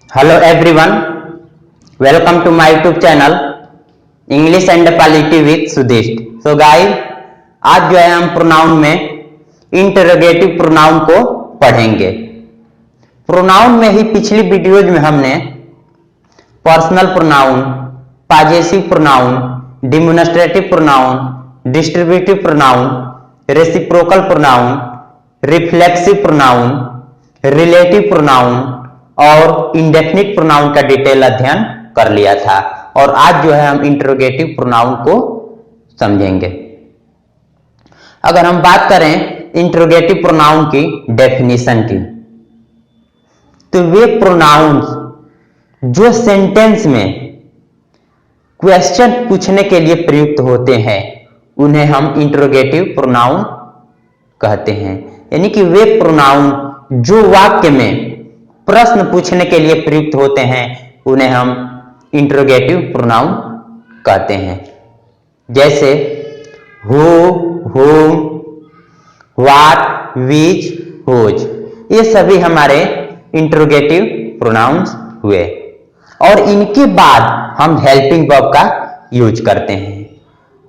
Hello everyone, welcome to my YouTube channel English and Polity with Sudhist. So guys, आज जो है हम pronoun में इंटरोगेटिव प्रोनाउन को पढ़ेंगे। प्रोनाउन में ही पिछली वीडियोज में हमने personal pronoun, possessive pronoun, demonstrative pronoun, distributive pronoun, reciprocal pronoun, reflexive pronoun, relative pronoun और इंडेफिनिट प्रोनाउन का डिटेल अध्ययन कर लिया था और आज जो है हम इंटरोगेटिव प्रोनाउन को समझेंगे। अगर हम बात करें इंटरोगेटिव प्रोनाउन की डेफिनेशन की, तो वे प्रोनाउंस जो सेंटेंस में क्वेश्चन पूछने के लिए प्रयुक्त होते हैं उन्हें हम इंटरोगेटिव प्रोनाउन कहते हैं। यानी कि वे प्रोनाउन जो वाक्य में प्रश्न पूछने के लिए प्रयुक्त होते हैं उन्हें हम इंटरोगेटिव प्रोनाउन कहते हैं। जैसे who, whom, what, which, whose, ये सभी हमारे इंटरोगेटिव प्रोनाउंस हुए और इनके बाद हम हेल्पिंग वर्ब का यूज करते हैं।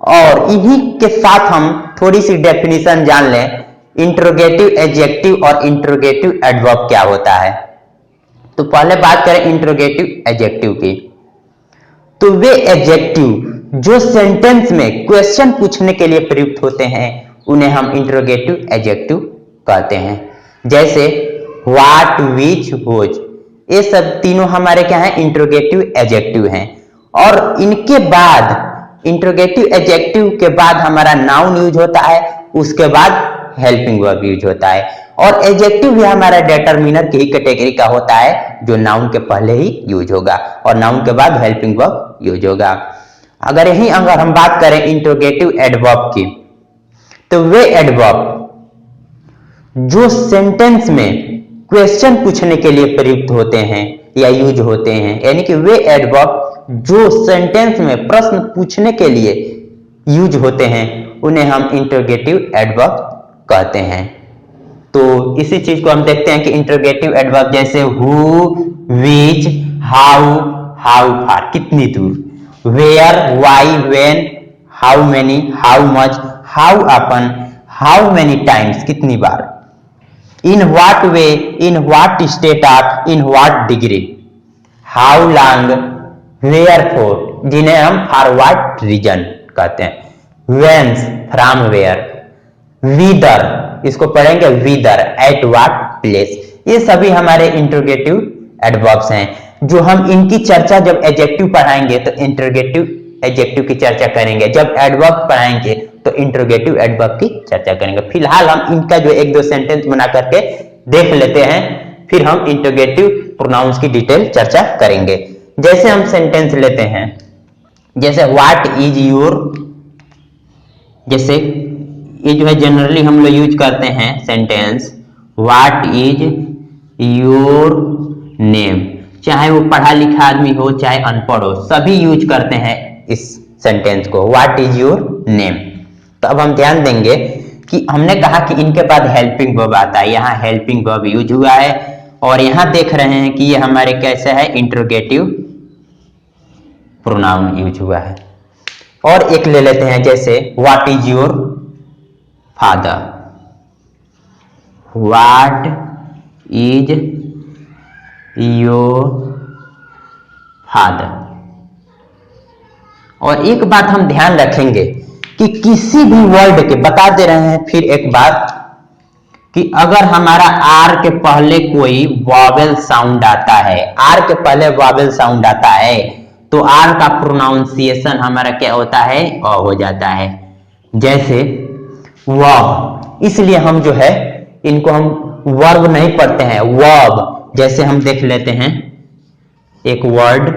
और इन्हीं के साथ हम थोड़ी सी डेफिनेशन जान लें इंटरोगेटिव एडजेक्टिव और इंटरोगेटिव एडवर्ब क्या होता है। तो पहले बात करें इंटरोगेटिव एडजेक्टिव की, तो वे एडजेक्टिव जो सेंटेंस में क्वेश्चन पूछने के लिए प्रयुक्त होते हैं उन्हें हम इंटरोगेटिव एडजेक्टिव कहते हैं। जैसे व्हाट, विच, व्हिच, ये सब तीनों हमारे क्या हैं, इंटरोगेटिव एडजेक्टिव हैं। और इनके बाद इंटरोगेटिव एडजेक्टिव के बाद हमारा नाउन यूज होता है, उसके बाद हेल्पिंग वर्ब यूज होता है। और एडजेक्टिव भी हमारा डिटरमिनर की ही कैटेगरी का होता है जो नाउन के पहले ही यूज होगा और नाउन के बाद हेल्पिंग वर्ब यूज होगा। अगर हम बात करें इंटरोगेटिव एडवर्ब की, तो वे एडवर्ब जो सेंटेंस में क्वेश्चन पूछने के लिए प्रयुक्त होते हैं या यूज होते हैं, यानी कि वे एडवर्ब जो सेंटेंस में प्रश्न पूछने के लिए यूज होते हैं उन्हें हम इंटरोगेटिव एडवर्ब कहते हैं। तो इसी चीज को हम देखते हैं कि इंटरोगेटिव एडवर्ब जैसे who, which, how, how far, कितनी दूर, where, why, when, how many, how much, how often, how many times, कितनी बार, in what way, in what state of, in what degree, how long, where for, जिन्हें हम for what reason कहते हैं, व्हेंस, from where, विदर, इसको पढ़ेंगे विदर, at what place. ये सभी हमारे इंटरोगेटिव एडवर्ब्स हैं जो हम इनकी चर्चा जब एडजेक्टिव पढ़ाएंगे तो इंटरोगेटिव एडजेक्टिव की चर्चा करेंगे, जब एडवर्ब पढ़ाएंगे तो इंटरोगेटिव एडवर्ब की चर्चा करेंगे। फिलहाल हम इनका जो एक दो सेंटेंस बना करके देख लेते हैं, फिर हम इंटरोगेटिव प्रोनाउंस की डिटेल चर्चा करेंगे। जैसे हम सेंटेंस लेते हैं, जैसे व्हाट इज योर, जैसे ये जो है जनरली हम लोग यूज करते हैं sentence what is your name, चाहे वो पढ़ा लिखा आदमी हो चाहे अनपढ़ हो, सभी यूज करते हैं इस सेंटेंस को, व्हाट इज योर नेम। तो अब हम ध्यान देंगे कि हमने कहा कि इनके बाद हेल्पिंग वर्ब आता है, यहाँ हेल्पिंग वर्ब यूज हुआ है और यहाँ देख रहे हैं कि ये हमारे कैसे है, इंटरोगेटिव प्रोनाउन यूज हुआ है। और एक ले लेते हैं जैसे what is your father, what is your father. और एक बात हम ध्यान रखेंगे कि किसी भी वर्ड के, बता दे रहे हैं फिर एक बात, कि अगर हमारा आर के पहले कोई वॉवेल साउंड आता है, आर के पहले वॉवेल साउंड आता है तो आर का प्रोनाउंसिएशन हमारा क्या होता है, अ हो जाता है। जैसे वर्ब, इसलिए हम जो है इनको हम वर्ब नहीं पढ़ते हैं, वर्ब। जैसे हम देख लेते हैं एक वर्ड,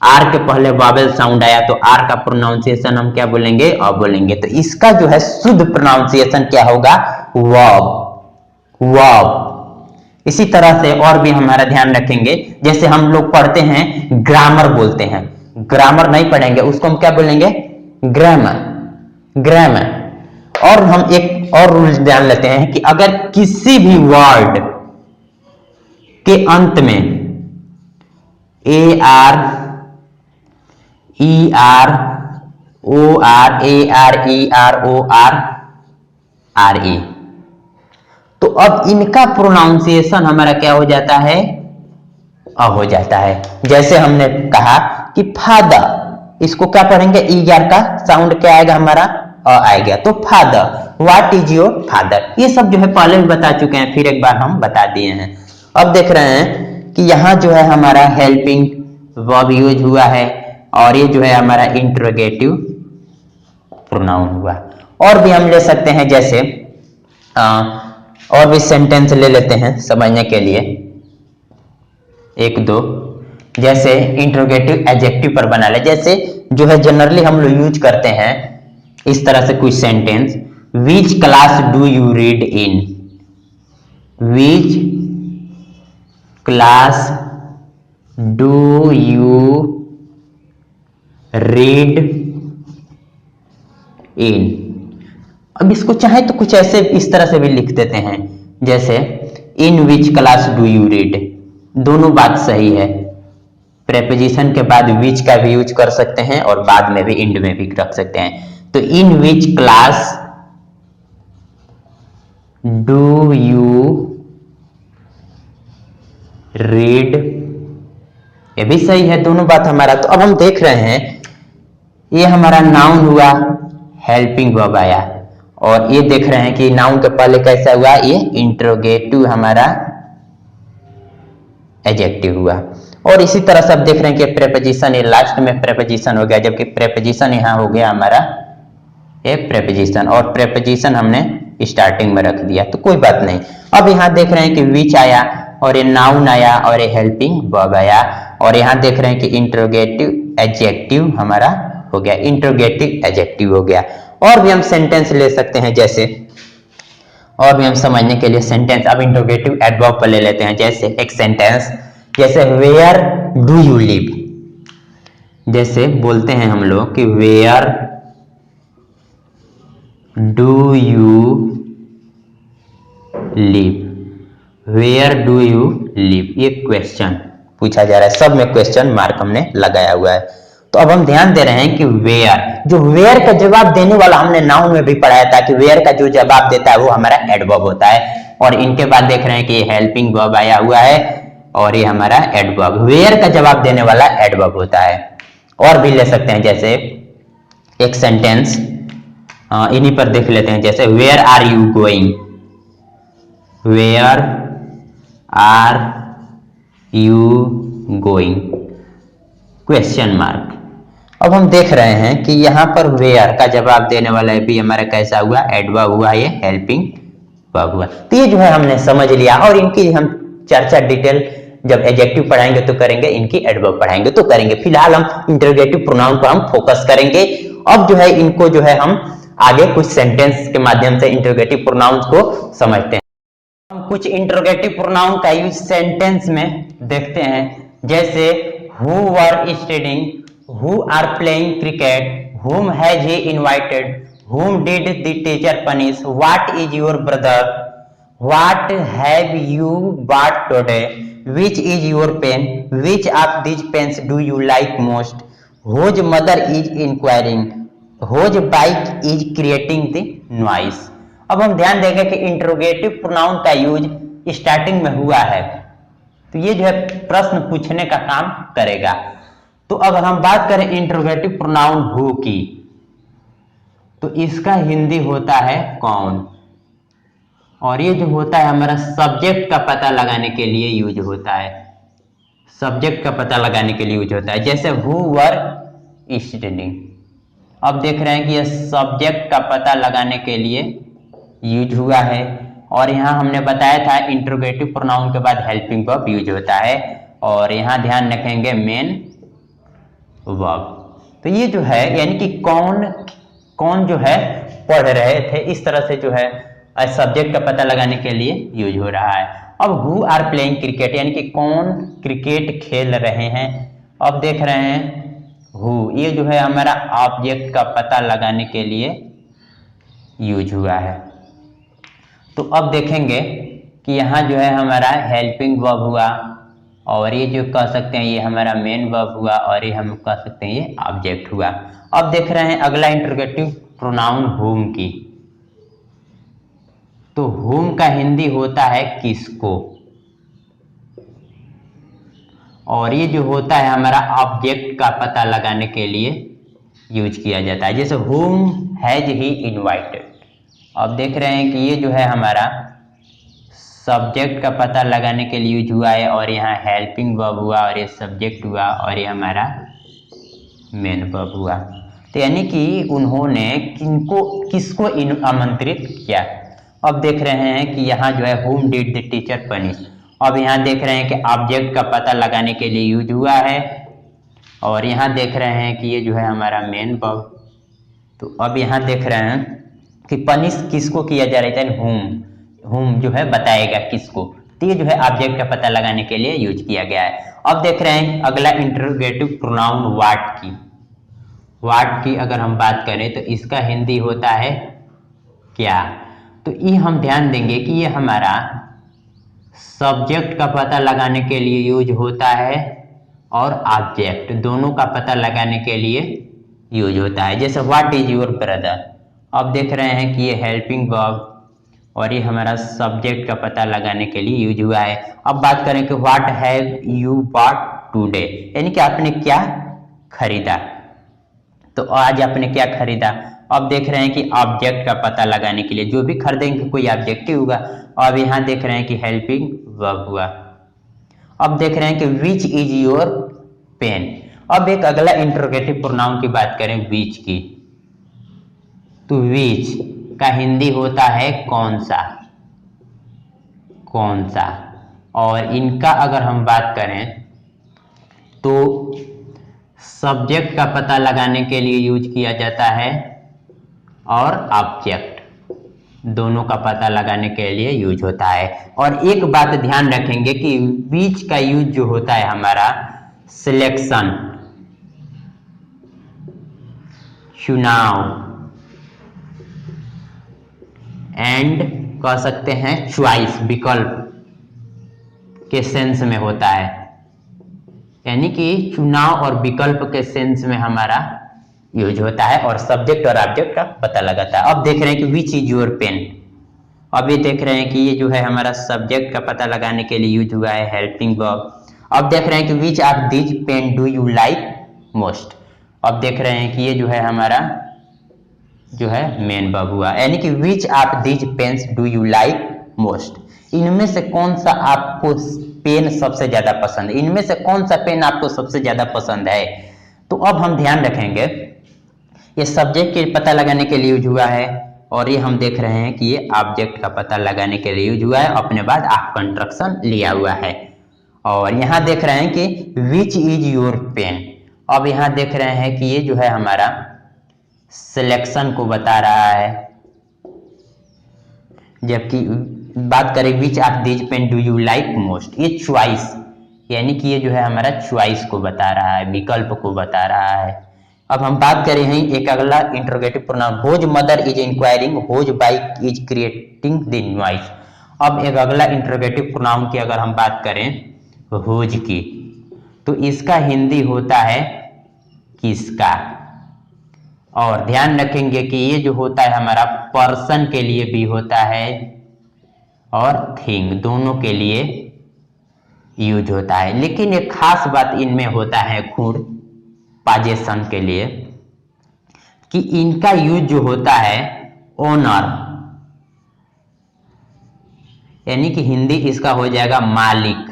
आर के पहले वावेल साउंड आया तो आर का प्रोनाउंसिएशन हम क्या बोलेंगे, अ बोलेंगे। तो इसका जो है शुद्ध प्रोनाउंसिएशन क्या होगा, वर्ब, वर्ब। इसी तरह से और भी हमारा ध्यान रखेंगे, जैसे हम लोग पढ़ते हैं ग्रामर बोलते हैं, ग्रामर नहीं पढ़ेंगे, उसको हम क्या बोलेंगे, ग्रामर, ग्रामर। और हम एक और रूल ध्यान लेते हैं कि अगर किसी भी वर्ड के अंत में AR EROR ARERORRE। तो अब इनका प्रोनाउंसिएशन हमारा क्या हो जाता है, अ हो जाता है। जैसे हमने कहा कि फादर, इसको क्या पढ़ेंगे, ईआर का साउंड क्या आएगा हमारा, अ आएगा। तो father, what is your father, ये सब जो है पहले भी बता चुके हैं, फिर एक बार हम बता दिए हैं। अब देख रहे हैं कि यहाँ जो है हमारा हेल्पिंग वर्ब यूज हुआ है और ये जो है हमारा इंट्रोगेटिव प्रोनाउन हुआ। और भी हम ले सकते हैं, जैसे और भी सेंटेंस ले लेते हैं समझने के लिए, एक दो। जैसे इंट्रोगेटिव एडजेक्टिव पर बना ले, जैसे जो है जनरली हम लोग यूज करते हैं इस तरह से कुछ sentence, which class do you read in, which class do you read in. अब इसको चाहे तो कुछ ऐसे इस तरह से भी लिख देते हैं, जैसे in which class do you read, दोनों बात सही है। प्रेपोजिशन के बाद विच का भी यूज कर सकते हैं और बाद में भी इंड में भी रख सकते हैं। तो in which class do you read, ये भी सही है, दोनों बात हमारा। तो अब हम देख रहे हैं ये हमारा नाउन हुआ, हेल्पिंग वर्ब आया, और ये देख रहे हैं कि नाउन के पहले कैसा हुआ, ये इंट्रोगेटिव हमारा एडजेक्टिव हुआ। और इसी तरह से आप देख रहे हैं कि प्रेपोजिशन, ये लास्ट में प्रेपोजिशन हो गया, जबकि प्रेपोजिशन यहाँ हो गया हमारा ये प्रेपोजिशन, और प्रेपोजिशन हमने स्टार्टिंग में रख दिया, तो कोई बात नहीं। अब यहाँ देख रहे हैं कि विच आया और ये नाउन आया और ये हेल्पिंग वर्ब आया, और यहाँ देख रहे हैं कि इंट्रोगेटिव एडजेक्टिव हमारा हो गया, इंट्रोगेटिव एडजेक्टिव हो गया। और भी हम सेंटेंस ले सकते हैं, जैसे और भी हम समझने के लिए सेंटेंस अब इंट्रोगेटिव एडवर्ब पर ले लेते हैं। जैसे एक सेंटेंस, जैसे वेयर डू यू लिव, जैसे बोलते हैं हम लोग कि where do you live, where do you live, ये क्वेश्चन पूछा जा रहा है, सब में क्वेश्चन मार्क हमने लगाया हुआ है। तो अब हम ध्यान दे रहे हैं कि वेयर, जो वेयर का जवाब देने वाला हमने नाउन में भी पढ़ाया था कि वेयर का जो जवाब देता है वो हमारा एडवर्ब होता है, और इनके बाद देख रहे हैं कि हेल्पिंग वर्ब आया हुआ है और ये हमारा एडवर्ब, वेयर का जवाब देने वाला एडवर्ब होता है। और भी ले सकते हैं, जैसे एक सेंटेंस इन्हीं पर देख लेते हैं, जैसे where are you going, where are you going, question mark. अब हम देख रहे हैं कि यहाँ पर वेयर का जवाब देने वाला भी हमारा कैसा हुआ, एडवर्ब हुआ, ये हेल्पिंग वर्ब हुआ। तो ये जो है हमने समझ लिया, और इनकी हम चर्चा डिटेल जब एडजेक्टिव पढ़ाएंगे तो करेंगे, इनकी एडवर्ब पढ़ाएंगे तो करेंगे। फिलहाल हम इंटरोगेटिव प्रोनाउन पर हम फोकस करेंगे। अब जो है इनको जो है हम आगे कुछ सेंटेंस के माध्यम से इंटरोगेटिव प्रोनाउंस को समझते हैं। हम कुछ इंटरोगेटिव प्रोनाउन का यूज सेंटेंस में देखते हैं, जैसे who were studying, who are playing cricket, whom has he invited, whom did the teacher punish, what is your brother, what have you bought today, which is your pen, which of these pens do you like most, whose mother is inquiring, whose bike is creating the noise। अब हम ध्यान देंगे कि interrogative pronoun का use starting में हुआ है, तो ये जो है प्रश्न पूछने का काम करेगा। तो अगर हम बात करें इंटरोगेटिव प्रोनाउन हु की, तो इसका हिंदी होता है कौन, और ये जो होता है हमारा सब्जेक्ट का पता लगाने के लिए यूज होता है, सब्जेक्ट का पता लगाने के लिए यूज होता है। जैसे हु वर स्टडीइंग, अब देख रहे हैं कि यह सब्जेक्ट का पता लगाने के लिए यूज हुआ है, और यहाँ हमने बताया था इंटरोगेटिव प्रोनाउन के बाद हेल्पिंग वर्ब यूज होता है, और यहाँ ध्यान रखेंगे मेन वर्ब। तो ये जो है यानी कि कौन जो है पढ़ रहे थे, इस तरह से जो है सब्जेक्ट का पता लगाने के लिए यूज हो रहा है। अब हु आर प्लेइंग क्रिकेट, यानी कि कौन क्रिकेट खेल रहे हैं। अब देख रहे हैं हु, ये जो है हमारा ऑब्जेक्ट का पता लगाने के लिए यूज हुआ है। तो अब देखेंगे कि यहाँ जो है हमारा हेल्पिंग वर्ब हुआ, और ये जो कह सकते हैं ये हमारा मेन वर्ब हुआ, और ये हम कह सकते हैं ये ऑब्जेक्ट हुआ। अब देख रहे हैं अगला इंटरोगेटिव प्रोनाउन होम की। तो होम का हिंदी होता है किसको, और ये जो होता है हमारा ऑब्जेक्ट का पता लगाने के लिए यूज किया जाता है। जैसे होम हैज ही इनवाइटेड, अब देख रहे हैं कि ये जो है हमारा सब्जेक्ट का पता लगाने के लिए यूज हुआ है, और यहाँ हेल्पिंग वर्ब हुआ, और ये सब्जेक्ट हुआ, और ये हमारा मेन वर्ब हुआ। तो यानी कि उन्होंने किसको आमंत्रित किया। अब देख रहे हैं कि यहाँ जो है whom did the teacher punish, अब यहाँ देख रहे हैं कि ऑब्जेक्ट का पता लगाने के लिए यूज हुआ है, और यहाँ देख रहे हैं कि ये जो है हमारा मेन वर्ब। तो अब यहाँ देख रहे हैं कि पनिश किसको किया जा रहा है, whom जो है बताएगा किसको, तो ये जो है ऑब्जेक्ट का पता लगाने के लिए यूज किया गया है। अब देख रहे हैं अगला इंटरोगेटिव प्रोनाउन व्हाट की। व्हाट की अगर हम बात करें तो इसका हिंदी होता है क्या। तो ये हम ध्यान देंगे कि ये हमारा सब्जेक्ट का पता लगाने के लिए यूज होता है, और ऑब्जेक्ट दोनों का पता लगाने के लिए यूज होता है। जैसे व्हाट इज योर ब्रदर, अब देख रहे हैं कि ये हेल्पिंग वर्ब, और ये हमारा सब्जेक्ट का पता लगाने के लिए यूज हुआ है। अब बात करें कि what have you bought today, यानी कि आपने क्या खरीदा, तो आज आपने क्या खरीदा। अब देख रहे हैं कि ऑब्जेक्ट का पता लगाने के लिए जो भी खरीदेंगे कोई ऑब्जेक्ट ही होगा। अब यहाँ देख रहे हैं कि हेल्पिंग वर्ब हुआ। अब देख रहे हैं कि विच इज योर पेन। अब एक अगला इंटरोगेटिव प्रोनाउन की बात करें विच की, तो विच का हिंदी होता है कौन सा, कौन सा। और इनका अगर हम बात करें तो सब्जेक्ट का पता लगाने के लिए यूज किया जाता है, और ऑब्जेक्ट दोनों का पता लगाने के लिए यूज होता है। और एक बात ध्यान रखेंगे कि बीच का यूज जो होता है हमारा सिलेक्शन, चुनाव, एंड कह सकते हैं चॉइस, विकल्प के सेंस में होता है। यानी कि चुनाव और विकल्प के सेंस में हमारा यूज होता है, और सब्जेक्ट और ऑब्जेक्ट का पता लगाता है। अब देख रहे हैं कि विच इज योर पेन, अब ये देख रहे हैं कि ये जो है हमारा सब्जेक्ट का पता लगाने के लिए यूज हुआ है, हेल्पिंग वर्ब। अब देख रहे हैं कि which of this pen do you like most, अब देख रहे हैं कि ये जो है हमारा जो है मेन वर्ब हुआ। यानी कि which of this pens do you like most, इनमें से कौन सा आपको पेन सबसे ज्यादा पसंद है, इनमें से कौन सा पेन आपको सबसे ज्यादा पसंद है। तो अब हम ध्यान रखेंगे ये सब्जेक्ट के पता लगाने के लिए यूज हुआ है, और ये हम देख रहे हैं कि ये ऑब्जेक्ट का पता लगाने के लिए यूज हुआ है, अपने बाद आप कंस्ट्रक्शन लिया हुआ है। और यहाँ देख रहे हैं कि विच इज योर पेन, अब यहाँ देख रहे हैं कि ये जो है हमारा सिलेक्शन को बता रहा है, जबकि बात करें which of this pen do you like most, ये चॉइस, यानी कि ये जो है हमारा चॉइस को बता रहा है, विकल्प को बता रहा है। अब हम बात करें हैं एक अगला interrogative pronoun, whose mother is inquiring, whose bike is creating the noise. अब एक अगला इंटरोगेटिव प्रोनाउन की अगर हम बात करें होज की, तो इसका हिंदी होता है किसका। और ध्यान रखेंगे कि ये जो होता है हमारा पर्सन के लिए भी होता है, और थिंग दोनों के लिए यूज होता है। लेकिन एक खास बात इनमें होता है गुण पाजेशन के लिए, कि इनका यूज जो होता है ओनर, यानी कि हिंदी इसका हो जाएगा मालिक,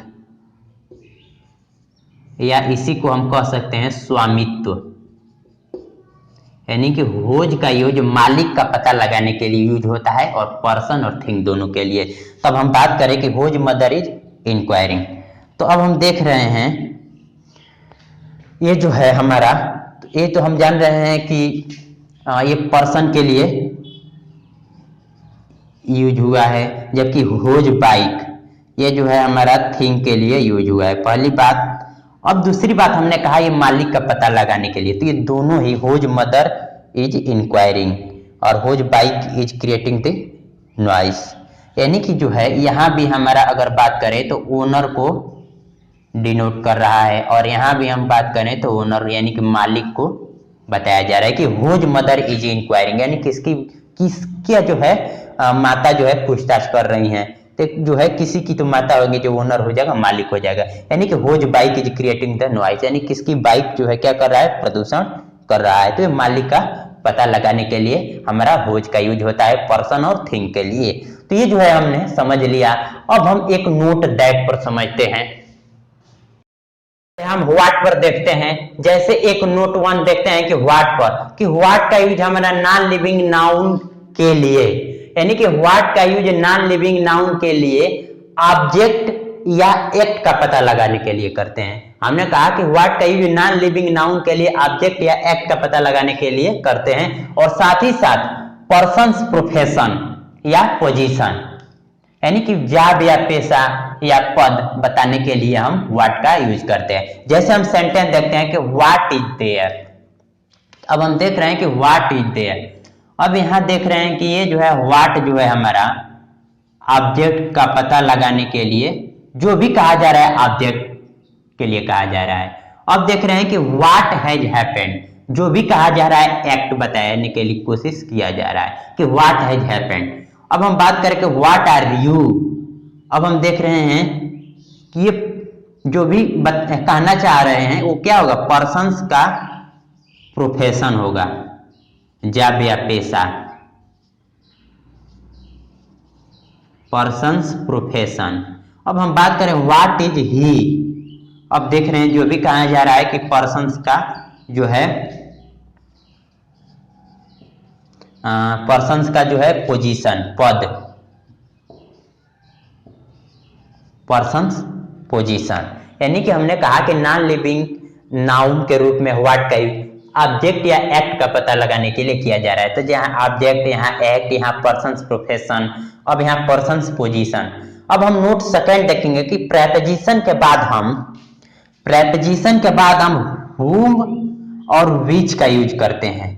या इसी को हम कह सकते हैं स्वामित्व। यानी कि होज का यूज मालिक का पता लगाने के लिए यूज होता है, और पर्सन और थिंग दोनों के लिए। तब हम बात करें कि होज मदर इज इंक्वायरिंग, तो अब हम देख रहे हैं ये जो है हमारा, ये तो हम जान रहे हैं कि ये पर्सन के लिए यूज हुआ है, जबकि होज बाइक ये जो है हमारा थिंग के लिए यूज हुआ है, पहली बात। अब दूसरी बात हमने कहा ये मालिक का पता लगाने के लिए, तो ये दोनों ही होज मदर इज इंक्वायरिंग और whose bike is creating the noise, यानी कि जो है यहाँ भी हमारा अगर बात करें तो ओनर को डिनोट कर रहा है। और यहाँ भी हम बात करें तो ओनर यानी कि मालिक को बताया जा रहा है कि हुज मदर इज इंक्वायरिंग, यानी किसकी जो है माता जो है पूछताछ कर रही हैं। तो जो है किसी की तो माता होगी, जो ओनर हो जाएगा मालिक हो जाएगा। यानी कि whose bike is creating the noise, यानी किसकी बाइक जो है क्या कर रहा है, प्रदूषण कर रहा है। तो ये मालिक का पता लगाने के लिए हमारा हुज का यूज होता है पर्सन और थिंग के लिए। तो ये जो है हमने समझ लिया। अब हम एक नोट दैट पर समझते हैं। हम व्हाट पर देखते हैं, जैसे एक नोट 1 देखते हैं कि व्हाट पर, कि व्हाट का यूज हमारा नॉन लिविंग नाउन के लिए, यानी कि व्हाट का यूज नॉन लिविंग नाउन के लिए ऑब्जेक्ट या एक्ट का पता लगाने के लिए करते हैं। हमने कहा कि व्हाट का यूज नॉन लिविंग नाउन के लिए ऑब्जेक्ट या एक्ट का पता लगाने के लिए करते हैं, और साथ ही साथ पर्सन्स प्रोफेशन या पोजीशन, यानी कि जॉब या पेशा या पद बताने के लिए हम व्हाट का यूज करते हैं। जैसे हम सेंटेंस देखते हैं कि व्हाट इज देयर। अब हम देख रहे हैं कि व्हाट इज देयर। अब यहां देख रहे हैं कि ये जो है व्हाट जो है हमारा ऑब्जेक्ट का पता लगाने के लिए जो भी कहा जा रहा है ऑब्जेक्ट के लिए कहा जा रहा है। अब देख रहे हैं कि व्हाट हैज हैपेंड, जो भी कहा जा रहा है एक्ट बताने के लिए कोशिश किया जा रहा है कि व्हाट हैज हैपेंड। अब हम बात करें कि व्हाट आर यू। अब हम देख रहे हैं कि ये जो भी कहना चाह रहे हैं वो क्या होगा, पर्सन्स का प्रोफेशन होगा, जॉब या पेशा, पर्सन्स प्रोफेशन। अब हम बात करें व्हाट इज ही। अब देख रहे हैं जो भी कहा जा रहा है कि पर्सन्स का जो है पर्सन्स का जो है पोजीशन, पद, पर्सन्स पोजीशन। यानी कि हमने कहा कि नॉन लिविंग नाउन के रूप में व्हाट का ऑब्जेक्ट या एक्ट का पता लगाने के लिए किया जा रहा है। तो जहां ऑब्जेक्ट, यहाँ एक्ट, यहाँ पर्सन्स प्रोफेशन, अब यहाँ पर्सन्स पोजीशन। अब हम नोट सेकंड देखेंगे कि प्रेपोजिशन के बाद हम whom और which का यूज करते हैं।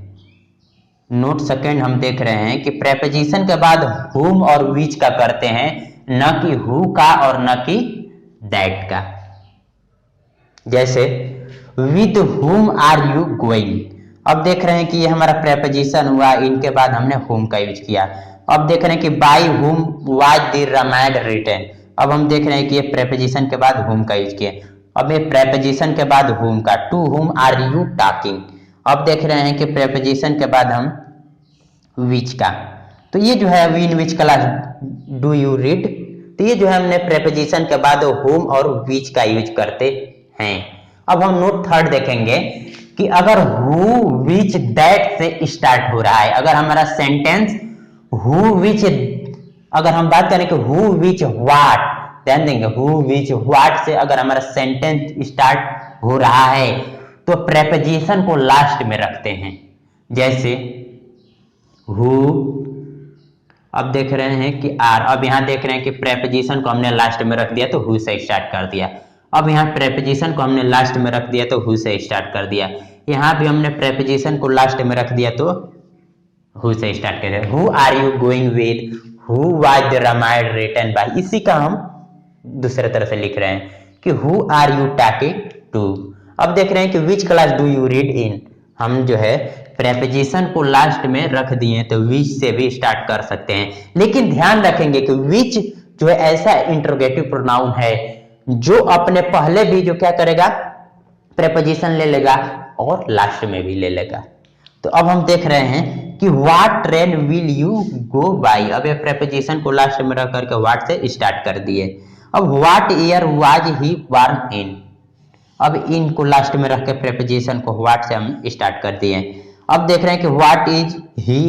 नोट सेकंड हम देख रहे हैं कि प्रेपोजिशन के बाद whom और which का करते हैं, न कि who का और न कि that का। जैसे with whom are you going। अब देख रहे हैं कि ये हमारा प्रेपोजिशन हुआ, इनके बाद हमने whom का यूज किया। अब देख रहे हैं कि by whom was the Ramayan written। अब हम देख रहे हैं कि ये प्रेपोजिशन के बाद whom का यूज किया। अब ये प्रेपोजिशन के बाद whom का, to whom are you talking। अब देख रहे हैं कि प्रेपोजिशन के बाद हम which का, तो ये जो है in which class do you read। तो ये जो है हमने प्रेपोजिशन के बाद whom और which का यूज करते हैं। अब हम नोट थर्ड देखेंगे कि अगर who which that से स्टार्ट हो रहा है, अगर हमारा सेंटेंस who which, अगर हम बात करें कि who which what, ध्यान देंगे who which what से अगर हमारा सेंटेंस स्टार्ट हो रहा है तो प्रेपोजिशन को लास्ट में रखते हैं। जैसे who, अब देख रहे हैं कि आर। अब यहाँ देख रहे हैं कि प्रेपोजिशन को हमने लास्ट में रख दिया तो who से स्टार्ट कर दिया। अब यहाँ प्रेपोजिशन को हमने लास्ट में रख दिया तो who से स्टार्ट कर दिया। यहाँ भी हमने प्रेपोजिशन को लास्ट में रख दिया तो who से स्टार्ट कर दिया। who are you going with, who was the Ramayan written by। इसी का हम दूसरे तरह से लिख रहे हैं कि who are you talking to। अब देख रहे हैं कि which class do you read in। हम जो है प्रेपोजिशन को लास्ट में रख दिए तो which से भी स्टार्ट कर सकते हैं, लेकिन ध्यान रखेंगे कि which जो है ऐसा इंटरोगेटिव प्रोनाउन है जो अपने पहले भी जो क्या करेगा, प्रेपोजिशन ले लेगा और लास्ट में भी ले लेगा। तो अब हम देख रहे हैं कि what train will you go by। अब ये प्रेपोजिशन को लास्ट में रख करके what से स्टार्ट कर दिए। अब what year was he born in। अब इन को लास्ट में रख के प्रेपोजिशन को what से हम स्टार्ट कर दिए। अब देख रहे हैं कि what is he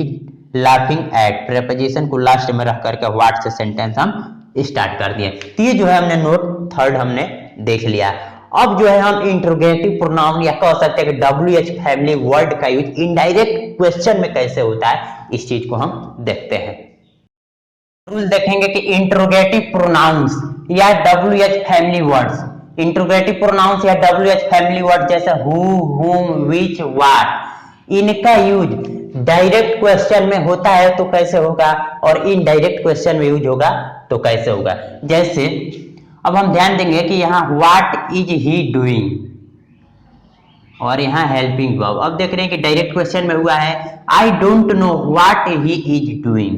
laughing at। Preposition को लास्ट में रख करके what से सेंटेंस हम स्टार्ट कर दिए। तो ये जो है हमने नोट थर्ड हमने देख लिया। अब जो है हम इंटरोगेटिव प्रोनाउन या कह सकते हैं कि WH फैमिली वर्ड का यूज इनडायरेक्ट क्वेश्चन में कैसे होता है, इस चीज को हम देखते हैं। रूल देखेंगे कि इंटरोगेटिव प्रोनाउंस या WH family words, interrogative pronouns या WH फैमिली वर्ड जैसे who, whom, which, what, इनका यूज डायरेक्ट क्वेश्चन में होता है तो कैसे होगा और इनडायरेक्ट क्वेश्चन में यूज होगा तो कैसे होगा। जैसे अब हम ध्यान देंगे कि यहाँ व्हाट इज ही डूइंग और यहाँ हेल्पिंग वर्ब। अब देख रहे हैं कि डायरेक्ट क्वेश्चन में हुआ है I don't know what he is doing.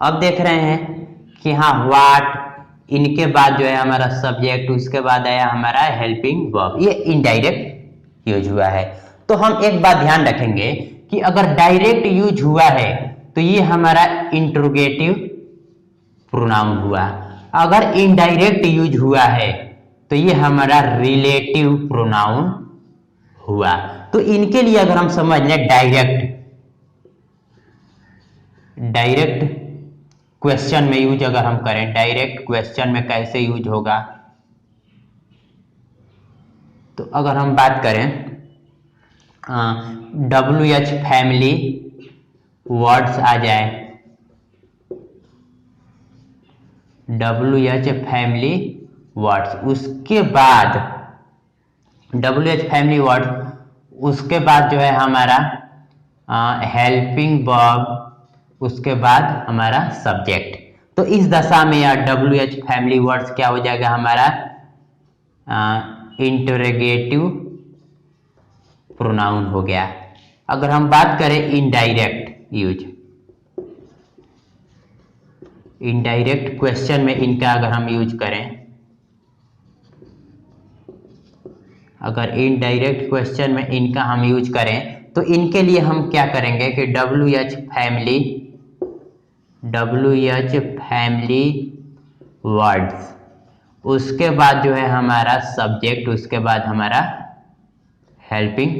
अब देख रहे हैं कि हाँ व्हाट, इनके बाद जो है हमारा सब्जेक्ट, उसके बाद आया हमारा हेल्पिंग वर्ब, ये इनडायरेक्ट यूज हुआ है। तो हम एक बात ध्यान रखेंगे कि अगर डायरेक्ट यूज हुआ है तो ये हमारा इंट्रोगेटिव प्रोनाउन हुआ, अगर इनडायरेक्ट यूज हुआ है तो ये हमारा रिलेटिव प्रोनाउन हुआ। तो इनके लिए अगर हम समझ लें डायरेक्ट क्वेश्चन में यूज अगर हम करें, डायरेक्ट क्वेश्चन में कैसे यूज होगा, तो अगर हम बात करें WH फैमिली वर्ड्स आ जाए, WH फैमिली वर्ड्स, उसके बाद WH फैमिली वर्ड, उसके बाद जो है हमारा हेल्पिंग वर्ब, उसके बाद हमारा सब्जेक्ट। तो इस दशा में यह WH फैमिली वर्ड्स क्या हो जाएगा हमारा इंटरोगेटिव प्रोनाउन हो गया। अगर हम बात करें इनडायरेक्ट यूज, इनडायरेक्ट क्वेश्चन में इनका अगर हम यूज करें, अगर इनडायरेक्ट क्वेश्चन में इनका हम यूज करें तो इनके लिए हम क्या करेंगे कि WH फैमिली वर्ड्स, उसके बाद जो है हमारा सब्जेक्ट, उसके बाद हमारा हेल्पिंग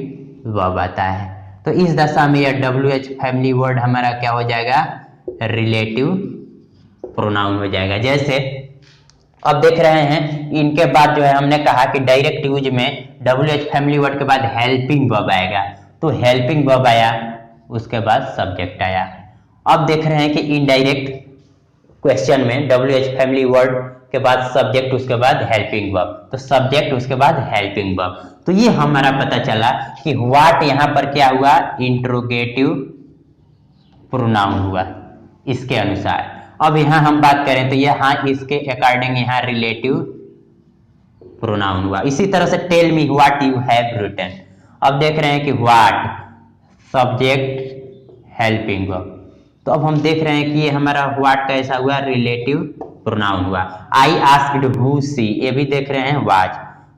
वर्ब आता है। तो इस दशा में यह WH फैमिली वर्ड हमारा क्या हो जाएगा, रिलेटिव प्रोनाउन हो जाएगा। जैसे अब देख रहे हैं इनके बाद जो है हमने कहा कि डायरेक्ट यूज में WH फैमिली वर्ड के बाद हेल्पिंग वर्ब आएगा, तो हेल्पिंग वर्ब आया, उसके बाद सब्जेक्ट आया। अब देख रहे हैं कि इनडायरेक्ट क्वेश्चन में WH फैमिली वर्ड के बाद सब्जेक्ट, उसके बाद हेल्पिंग वर्ब, तो सब्जेक्ट उसके बाद हेल्पिंग वर्ब। तो ये हमारा पता चला कि व्हाट यहाँ पर क्या हुआ, इंट्रोगेटिव प्रोनाउन हुआ इसके अनुसार। अब यहाँ हम बात करें तो यहाँ इसके अकॉर्डिंग यहाँ रिलेटिव प्रोनाउन हुआ। इसी तरह से tell me what you have written, अब देख रहे हैं कि व्हाट सब्जेक्ट हेल्पिंग वर्ब। तो अब हम देख रहे हैं कि ये हमारा व्हाट कैसा हुआ, रिलेटिव प्रोनाउन हुआ। आई आस्क्ड हु सी, ये भी देख रहे हैं वाज।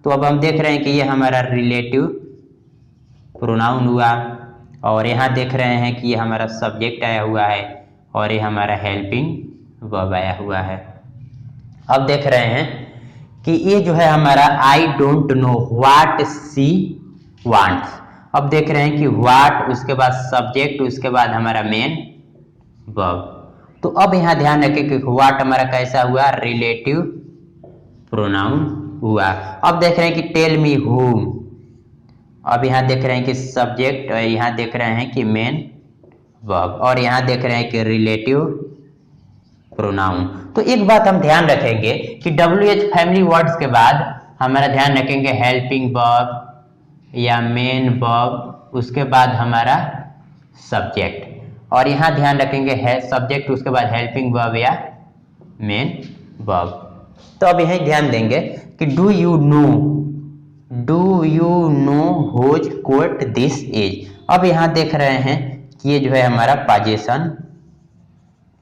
तो अब हम देख रहे हैं कि ये हमारा रिलेटिव प्रोनाउन हुआ, और यहाँ देख रहे हैं कि ये हमारा सब्जेक्ट आया हुआ है और ये हमारा हेल्पिंग वर्ब आया हुआ है। अब देख रहे हैं कि ये जो है हमारा I don't know what C wants. अब देख रहे हैं कि व्हाट, उसके बाद सब्जेक्ट, उसके बाद हमारा मेन वर्ब। तो अब यहाँ ध्यान रखें कि व्हाट हमारा कैसा हुआ, रिलेटिव प्रोनाउन हुआ। अब देख रहे हैं कि टेल मी हुम, अब यहाँ देख रहे हैं कि सब्जेक्ट, और यहाँ देख रहे हैं कि मेन वर्ब, और यहाँ देख रहे हैं कि रिलेटिव प्रोनाउन। तो एक बात हम ध्यान रखेंगे कि WH फैमिली वर्ड्स के बाद हमारा ध्यान रखेंगे हेल्पिंग वर्ब या मेन वर्ब, उसके बाद हमारा सब्जेक्ट, और यहाँ ध्यान रखेंगे है सब्जेक्ट, उसके बाद हेल्पिंग वर्ब या मेन वर्ब। तो अब यही ध्यान देंगे कि do you know whose coat this is. अब यहाँ देख रहे हैं कि ये जो है हमारा पोजीशन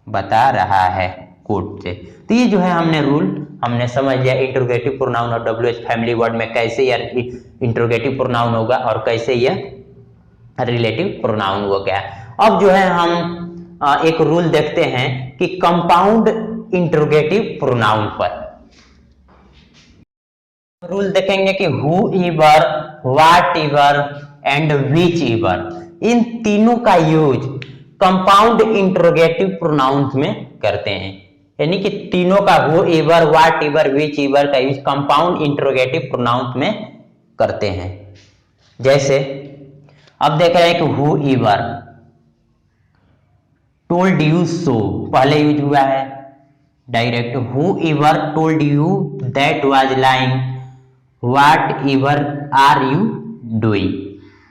बता रहा है कोट से। तो ये जो है हमने रूल हमने समझ लिया इंट्रोगेटिव प्रोनाउन और WH फैमिली वर्ड में कैसे यह इंट्रोगेटिव प्रोनाउन होगा और कैसे यह रिलेटिव प्रोनाउन हो गया। अब जो है हम एक रूल देखते हैं कि कंपाउंड इंट्रोगेटिव प्रोनाउन पर रूल देखेंगे कि whoever, whatever and whichever, इन तीनों का यूज कंपाउंड इंट्रोगेटिव प्रोनाउंस में करते हैं। यानी कि तीनों का whoever, whatever, whichever का यूज कंपाउंड इंट्रोगेटिव प्रोनाउंस में करते हैं। जैसे अब देख रहे हैं कि whoever, told you so पहले यूज हुआ है direct, whoever told you that was lying, whatever are you doing.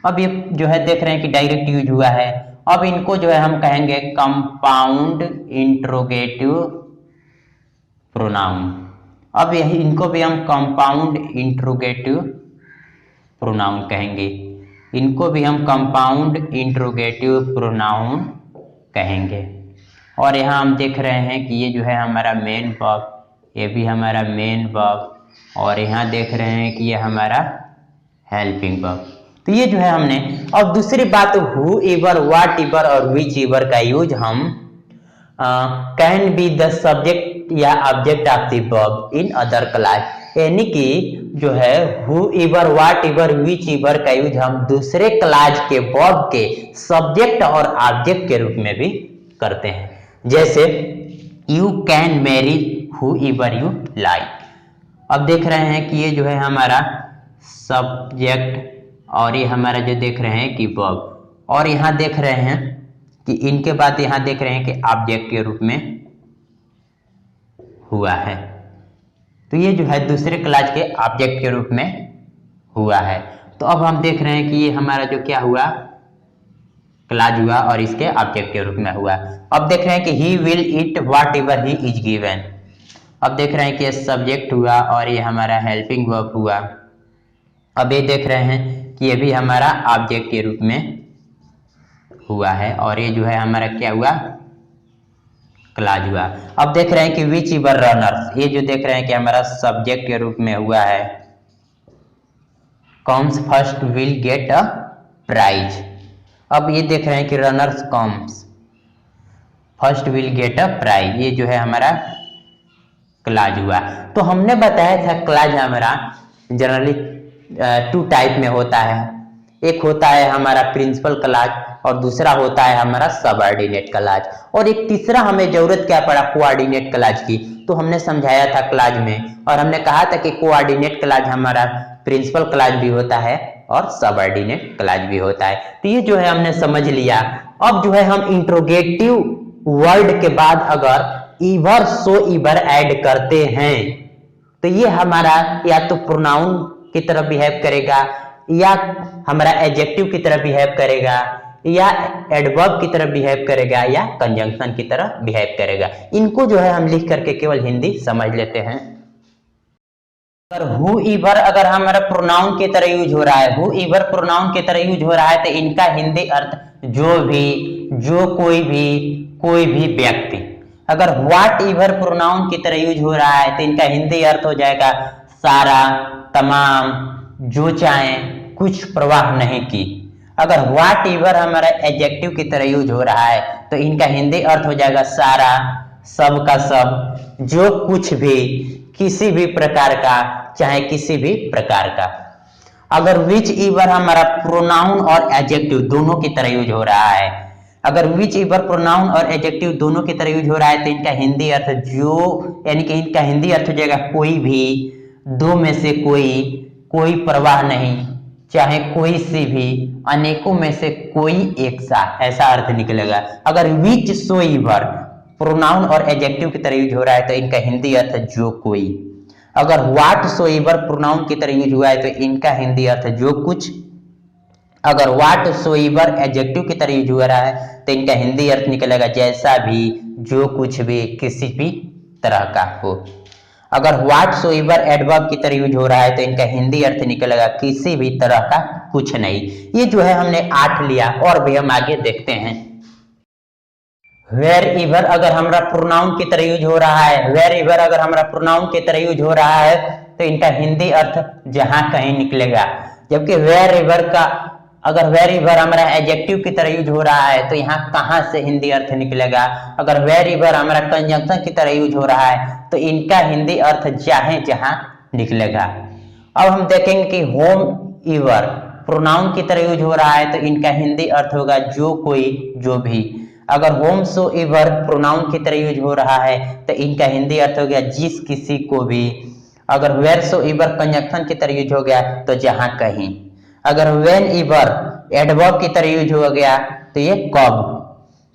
अब ये जो है देख रहे हैं कि डायरेक्ट यूज हुआ है। अब इनको जो है हम कहेंगे कंपाउंड इंट्रोगेटिव प्रोनाउन। अब यही इनको भी हम कंपाउंड इंट्रोगेटिव प्रोनाउन कहेंगे, इनको भी हम कंपाउंड इंट्रोगेटिव प्रोनाउन कहेंगे। और यहाँ हम देख रहे हैं कि ये जो है हमारा मेन वर्ब, ये भी हमारा मेन वर्ब, और यहाँ देख रहे हैं कि ये हमारा हेल्पिंग वर्ब। तो ये जो है हमने, और दूसरी बात हु एवर, व्हाट एवर और विच एवर का यूज हम कैन बी द सब्जेक्ट या object of the verb in other class, यानी कि जो है who ever, whatever, whichever का यूज हम दूसरे क्लास के वर्ब के सब्जेक्ट और ऑब्जेक्ट के रूप में भी करते हैं। जैसे you can marry who ever you like. अब देख रहे हैं कि ये जो है हमारा सब्जेक्ट और ये हमारा जो देख रहे हैं कि वर्ब, और यहाँ देख रहे हैं कि इनके बाद यहाँ देख रहे हैं कि ऑब्जेक्ट के रूप में हुआ है। तो ये जो है दूसरे क्लास के ऑब्जेक्ट के रूप में हुआ है। तो अब हम देख रहे हैं कि ये हमारा जो क्या हुआ, क्लास हुआ और इसके ऑब्जेक्ट के रूप में हुआ। अब देख रहे हैं कि he will eat what ever he is given. अब देख रहे हैं कि ये सब्जेक्ट हुआ और ये हमारा हेल्पिंग वर्ब हुआ। अब ये देख रहे हैं कि ये भी हमारा ऑब्जेक्ट के रूप में हुआ है, और ये जो है हमारा क्या हुआ, क्लास हुआ। अब देख रहे हैं कि विच एवर रनर्स, ये जो देख रहे हैं कि हमारा सब्जेक्ट के रूप में हुआ है, comes first will get a prize. अब ये देख रहे हैं कि runners comes first will get a prize, ये जो है हमारा क्लास हुआ। तो हमने बताया था क्लास हमारा जनरली टू टाइप में होता है, एक होता है हमारा प्रिंसिपल क्लास और दूसरा होता है हमारा सबऑर्डिनेट क्लास, और एक तीसरा हमें जरूरत क्या पड़ा, कोऑर्डिनेट क्लास की। तो हमने समझाया था क्लास में, और हमने कहा था कि कोऑर्डिनेट क्लास हमारा प्रिंसिपल क्लास भी होता है और सबऑर्डिनेट क्लास भी होता है। तो ये जो है हमने समझ लिया। अब जो है हम इंट्रोगेटिव वर्ड के बाद अगर इवर सो इवर ऐड करते हैं तो ये हमारा या तो प्रोनाउन की तरह बिहेव करेगा, या हमारा एडजेक्टिव की तरह बिहेव करेगा, या एडवर्ब की तरह बिहेव करेगा, या कंजंक्शन की तरह बिहेव करेगा। इनको जो है हम लिख करके केवल हिंदी समझ लेते हैं। अगर हु इवर अगर हमारा प्रोनाउन की तरह यूज हो रहा है, हु इवर प्रोनाउन की तरह यूज हो रहा है, तो इनका हिंदी अर्थ जो भी, जो कोई भी व्यक्ति। अगर व्हाट एवर प्रोनाउन की तरह यूज हो रहा है तो इनका हिंदी अर्थ हो जाएगा सारा, तमाम, जो चाहे, कुछ परवाह नहीं की। अगर व्हाट एवर हमारा एडजेक्टिव की तरह यूज हो रहा है तो इनका हिंदी अर्थ हो जाएगा सारा, सब का सब, जो कुछ भी, किसी भी प्रकार का, चाहे किसी भी प्रकार का। अगर विच एवर हमारा प्रोनाउन और एडजेक्टिव दोनों की तरह यूज हो रहा है, अगर विच एवर प्रोनाउन और एडजेक्टिव दोनों की तरह यूज हो रहा है तो इनका हिंदी अर्थ जो, यानी कि इनका हिंदी अर्थ हो जाएगा कोई भी, दो में से कोई परवाह नहीं, चाहे कोई सी भी, अनेकों में से कोई एक सा, ऐसा अर्थ निकलेगा। अगर विच सो एवर प्रोनाउन और एडजेक्टिव की तरह यूज हो रहा है तो इनका हिंदी अर्थ जो कोई। अगर व्हाट सो एवर प्रोनाउन की तरह यूज हुआ है तो इनका हिंदी अर्थ जो कुछ। अगर व्हाट सो एवर एडजेक्टिव की तरह यूज हो रहा है तो इनका हिंदी अर्थ निकलेगा जैसा भी, जो कुछ भी, किसी भी तरह का हो। अगर व्हाट सो एवर एडवर्ब की तरह यूज हो रहा है तो इनका हिंदी अर्थ निकलेगा किसी भी तरह का, कुछ नहीं। ये जो है हमने 8 लिया, और भी हम आगे देखते हैं। वेर एवर अगर हमारा प्रोनाउन की तरह यूज हो रहा है, वेर एवर अगर हमारा प्रोनाउन की तरह यूज हो रहा है तो इनका हिंदी अर्थ जहां कहीं निकलेगा। जबकि वेर एवर का अगर वेर एवर हमारा एडजेक्टिव की तरह यूज हो रहा है तो यहाँ कहां से हिंदी अर्थ निकलेगा। अगर वेर एवर हमारा कंजंक्शन की तरह यूज हो रहा है तो इनका हिंदी अर्थ चाहे जहां निकलेगा। अब हम देखेंगे कि होम एवर प्रोनाउन की तरह यूज हो रहा है तो इनका हिंदी अर्थ होगा जो कोई, जो भी। अगर होम सो एवर प्रोनाउन की तरह यूज हो रहा है तो इनका हिंदी अर्थ हो गया जिस किसी को भी। अगर वेर सो एवर कंजंक्शन की तरह यूज हो गया तो जहां कहीं। अगर व्हेन एवर एडवर्ब की तरह यूज हो गया तो ये कब।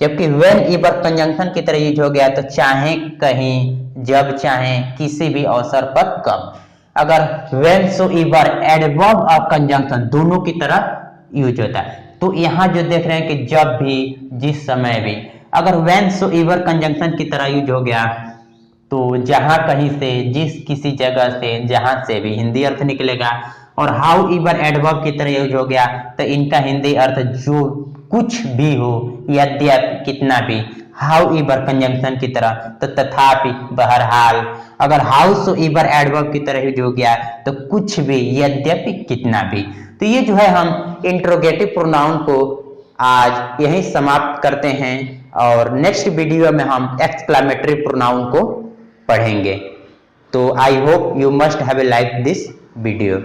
जबकि व्हेन एवर कंजंक्शन की तरह यूज हो गया तो चाहे कहीं, जब चाहे, किसी भी अवसर पर, कब। अगर व्हेन सो एवर एडवर्ब और कंजंक्शन दोनों की तरह यूज होता है तो यहाँ जो देख रहे हैं कि जब भी, जिस समय भी। अगर व्हेन सो एवर कंजंक्शन की तरह यूज हो गया तो जहां कहीं से, जिस किसी जगह से, जहां से भी हिंदी अर्थ निकलेगा। और हाउ एवर एडवर्ब की तरह यूज हो गया तो इनका हिंदी अर्थ जो कुछ भी हो, यद्यपि, कितना भी। हाउ एवर कंजंक्शन की तरह तो तथापि, बहरहाल। अगर हाउ एवर एडवर्ब की तरह यूज हो गया तो कुछ भी, यद्यपि, कितना भी। तो ये जो है हम इंट्रोगेटिव प्रोनाउन को आज यहीं समाप्त करते हैं और नेक्स्ट वीडियो में हम एक्सक्लेमेटरी प्रोनाउन को पढ़ेंगे। तो I hope you must have like this video.